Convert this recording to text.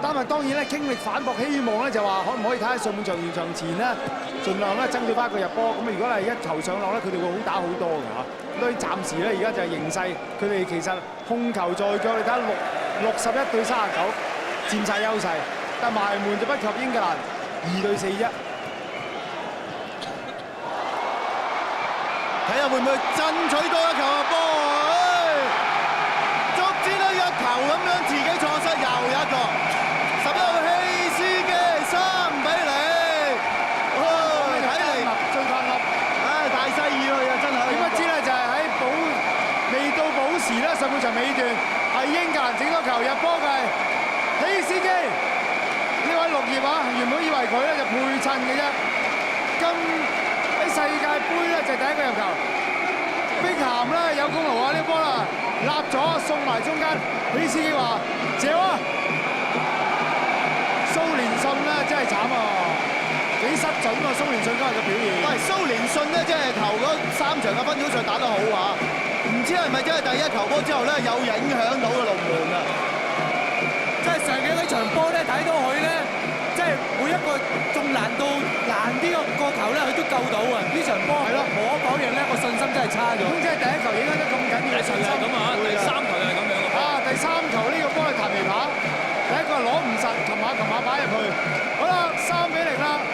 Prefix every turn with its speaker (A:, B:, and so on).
A: 丹麥當然咧傾力反駁，希望咧就話可唔可以睇下上半場完場前咧，盡量咧爭取翻一個入波。咁如果係一球上落咧，佢哋會好打好多㗎嚇。所以暫時咧而家就係形勢，佢哋其實控球在腳，你睇下61對39，佔晒優勢，但埋門就不及英格蘭2對41。
B: 睇下會唔會爭取多一球入波啊！逐漸咧一球咁樣自己錯失，又一個11號希斯基3比0。睇嚟
A: 最近粒，
B: 大勢已去啊！真係
A: 點不知咧就係喺未到補時咧，上半場尾段係英格蘭整多球入波嘅希斯基呢位綠葉啊，原本以為佢咧就配襯嘅啫，喺世界盃咧就第一個入球。碧咸咧有功勞啊！呢個波啦，立咗送埋中間，希斯基話：謝啊！蘇連信咧真係慘啊，幾失準啊！蘇連信今日嘅表現。
B: 喂，蘇連信咧即係頭嗰3場嘅分組賽打得好啊！唔知係咪真係第一球波之後咧有影響到嘅龍門啊？
C: 即係上幾場波咧睇到佢咧，即係每一個仲難啲個球咧，佢都救到啊！呢場波係咯，無可否認咧，個信心真係差咗。
A: 咁即係第一球影響得咁緊要嘅信心。
D: 咁啊，第3球又係咁樣啊！
A: 第3球呢個波係彈皮棒，第一個係攞唔實，擒下擺入去。